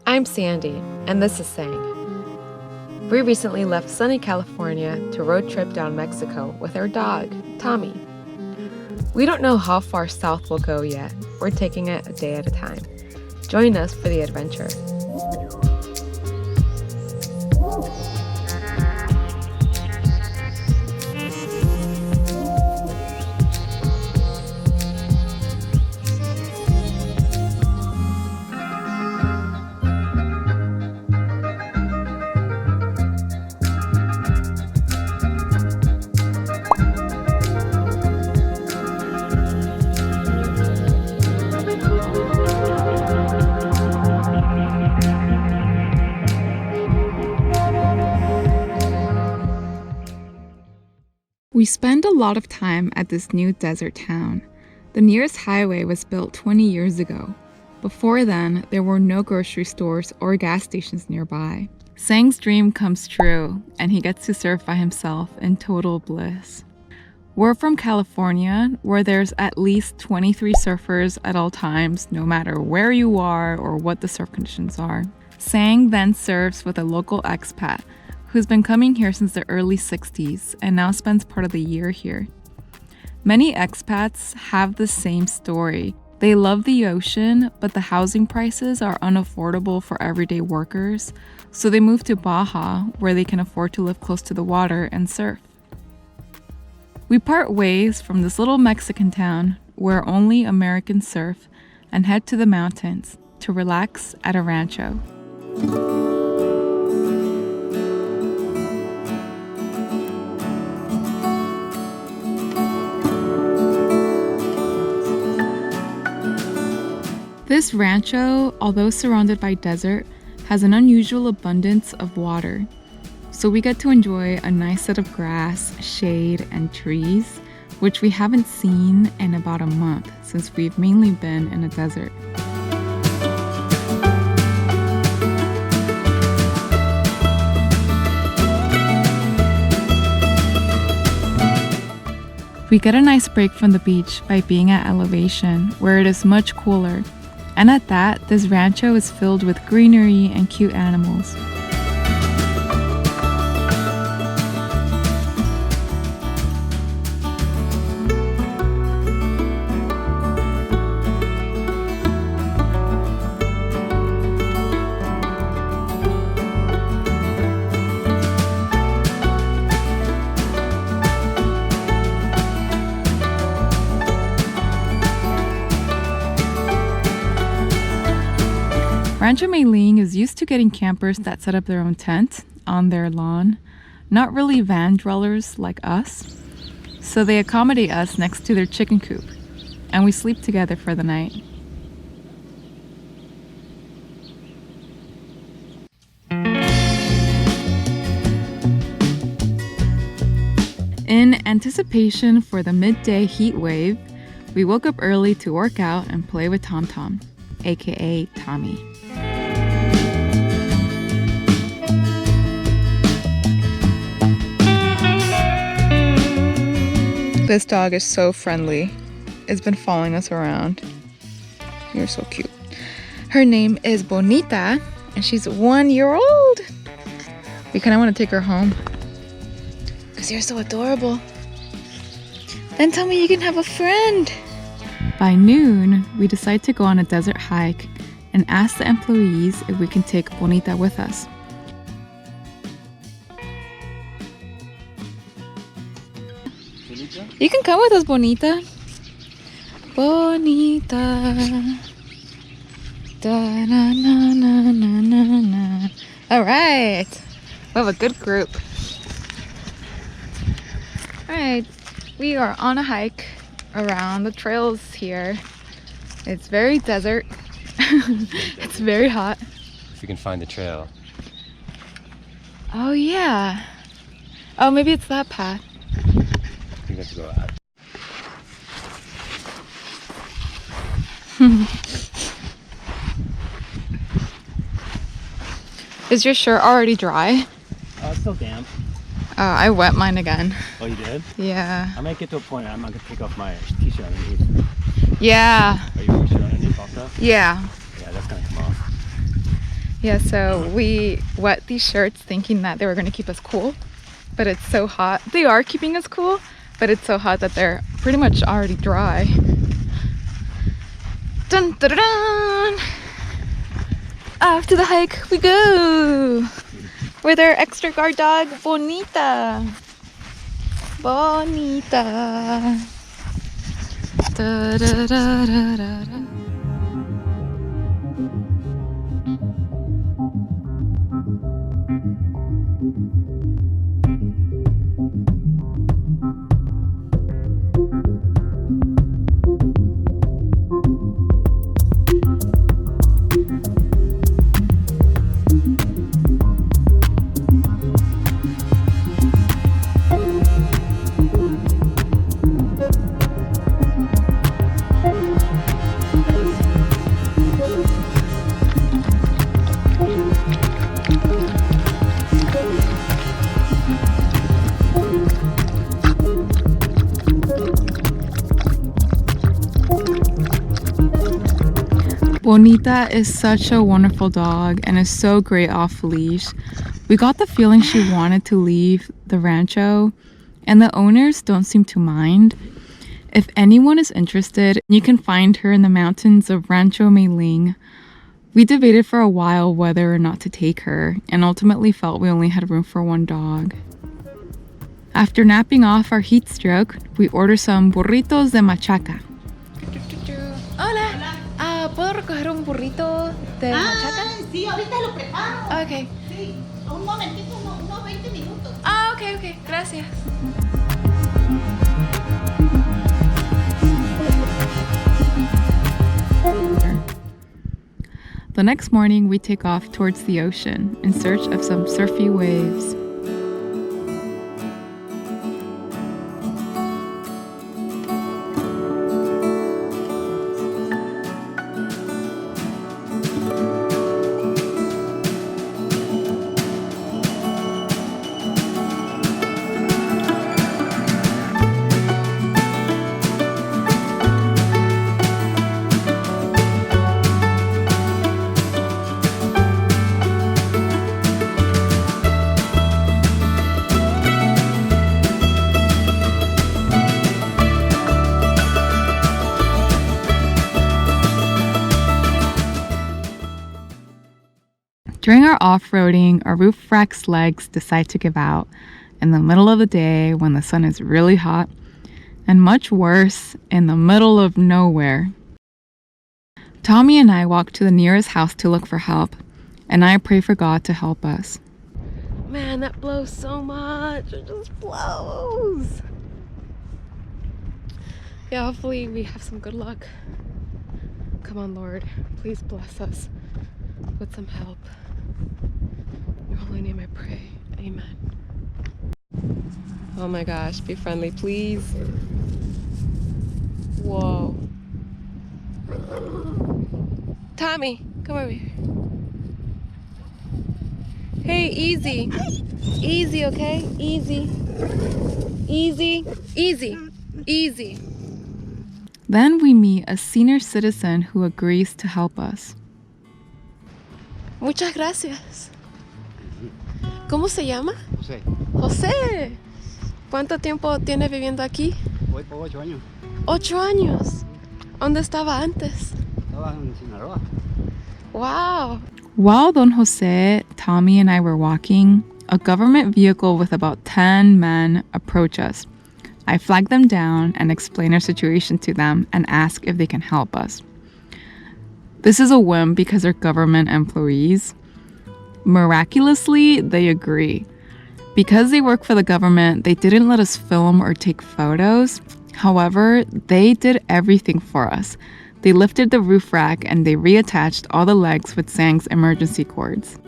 I'm Sandy, and this is Sang. We recently left sunny California to road trip down Mexico with our dog, Tommy. We don't know how far south we'll go yet. We're taking it a day at a time. Join us for the adventure. We spend a lot of time at this new desert town. The nearest highway was built 20 years ago. Before then, there were no grocery stores or gas stations nearby. Sang's dream comes true, and he gets to surf by himself in total bliss. We're from California, where there's at least 23 surfers at all times, no matter where you are or what the surf conditions are. Sang then surfs with a local expat who's been coming here since the early 60s and now spends part of the year here. Many expats have the same story. They love the ocean, but the housing prices are unaffordable for everyday workers, so they move to Baja, where they can afford to live close to the water and surf. We part ways from this little Mexican town where only Americans surf and head to the mountains to relax at a rancho. This rancho, although surrounded by desert, has an unusual abundance of water. So we get to enjoy a nice set of grass, shade, and trees, which we haven't seen in about a month since we've mainly been in a desert. We get a nice break from the beach by being at elevation, where it is much cooler. And at that, this rancho is filled with greenery and cute animals. Rancho Moign is used to getting campers that set up their own tent on their lawn, not really van dwellers like us, so they accommodate us next to their chicken coop, and we sleep together for the night. In anticipation for the midday heat wave, we woke up early to work out and play with Tom Tom, aka Tommy. This dog is so friendly. It's been following us around. You're so cute. Her name is Bonita, and she's 1 year old. We kind of want to take her home because you're so adorable. Then tell me you can have a friend. By noon, we decide to go on a desert hike and ask the employees if we can take Bonita with us. You can come with us, Bonita. Bonita. Da, na, na, na, na, na, na. All right. We have a good group. All right. We are on a hike around the trails here. It's very desert. It's very hot. If you can find the trail. Oh, yeah. Oh, maybe it's that path. I think we have to go out. Is your shirt already dry? It's still damp. Oh, I wet mine again. Oh, you did? Yeah. I might get to a point I'm not going to take off my t-shirt underneath. Yeah. Are you wearing your shirt underneath also? Yeah. Yeah, that's going to come off. Yeah, so we wet these shirts thinking that they were going to keep us cool, but it's so hot. They are keeping us cool, but it's so hot that they're pretty much already dry. Dun, dun, dun, dun. Off to the hike we go with our extra guard dog, Bonita. Bonita. Da, da, da, da, da, da. Bonita is such a wonderful dog and is so great off leash. We got the feeling she wanted to leave the rancho, and the owners don't seem to mind. If anyone is interested, you can find her in the mountains of Rancho Moign. We debated for a while whether or not to take her, and ultimately felt we only had room for one dog. After napping off our heat stroke, we ordered some burritos de machaca. Hola. ¿Puedo recoger un burrito de machaca? Sí, ahorita lo preparo. Okay. Sí, un momentito, unos 20 minutos. Okay, gracias. The next morning, we take off towards the ocean in search of some surfy waves. During our off-roading, our roof rack's legs decide to give out in the middle of the day when the sun is really hot, and much worse, in the middle of nowhere. Tommy and I walk to the nearest house to look for help, and I pray for God to help us. Man, that blows so much. It just blows. Yeah, hopefully we have some good luck. Come on, Lord. Please bless us with some help. In your holy name I pray. Amen. Oh my gosh, be friendly, please. Whoa. Tommy, come over here. Hey, easy. Easy, okay? Easy. Easy. Easy. Easy. Then we meet a senior citizen who agrees to help us. Muchas gracias. ¿Cómo se llama? José, José. ¿Cuánto tiempo tiene viviendo aquí? voy por 8 años. 8 años. ¿Dónde estaba antes? Estaba en Sinaloa. Wow. While Don Jose, Tommy, and I were walking, a government vehicle with about 10 men approached us. I flagged them down and explained our situation to them and asked if they can help us. This is a whim because they're government employees. Miraculously, they agree. Because they work for the government, they didn't let us film or take photos. However, they did everything for us. They lifted the roof rack and they reattached all the legs with Sang's emergency cords.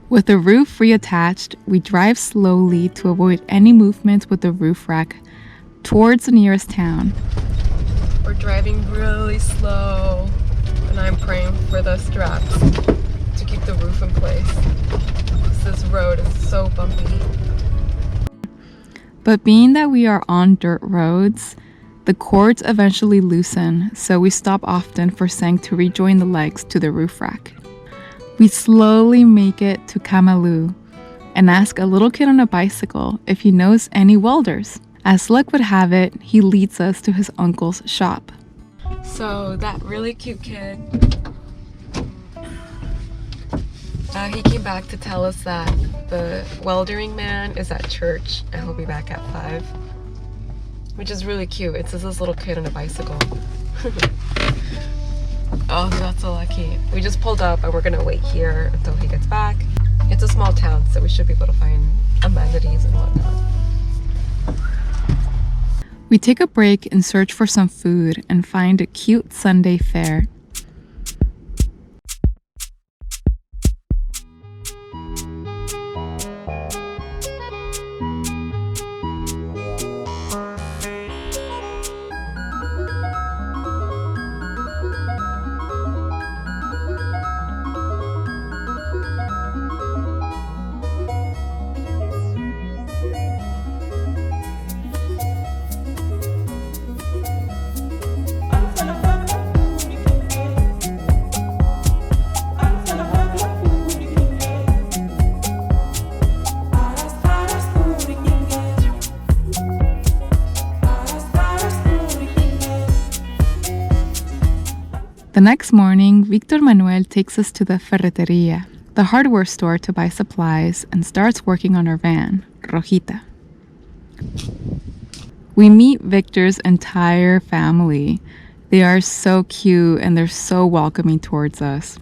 With the roof reattached, we drive slowly to avoid any movement with the roof rack towards the nearest town. We're driving really slow, and I'm praying for the straps to keep the roof in place. This road is so bumpy. But being that we are on dirt roads, The cords eventually loosen, so we stop often for Sang to rejoin the legs to the roof rack. We slowly make it to Kamalu and ask a little kid on a bicycle if he knows any welders. As luck would have it, he leads us to his uncle's shop. So that really cute kid, he came back to tell us that the weldering man is at church and he'll be back at 5. Which is really cute. It's just this little kid on a bicycle. Oh, he got so lucky. We just pulled up and we're gonna wait here until he gets back. It's a small town, so we should be able to find amenities and whatnot. We take a break and search for some food and find a cute Sunday fair. The next morning, Victor Manuel takes us to the ferreteria, the hardware store, to buy supplies and starts working on our van, Rojita. We meet Victor's entire family. They are so cute and they're so welcoming towards us.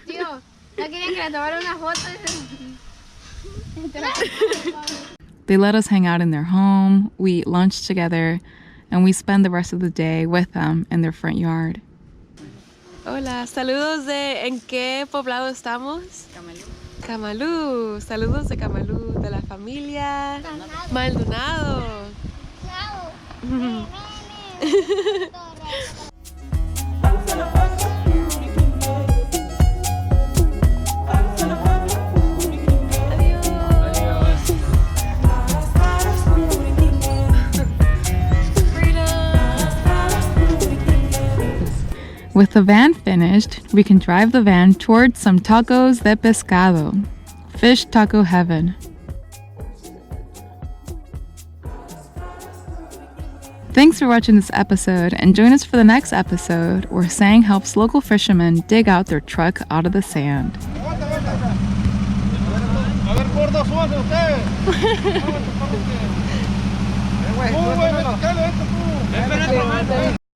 Tío, no querían que le tomara una foto. They let us hang out in their home, we eat lunch together, and we spend the rest of the day with them in their front yard. Hola, saludos de... ¿En qué poblado estamos? Camalú. Saludos de Camalú, de la familia Maldonado. With the van finished, we can drive the van towards some tacos de pescado, fish taco heaven. Thanks for watching this episode, and join us for the next episode where Sang helps local fishermen dig out their truck out of the sand. Muy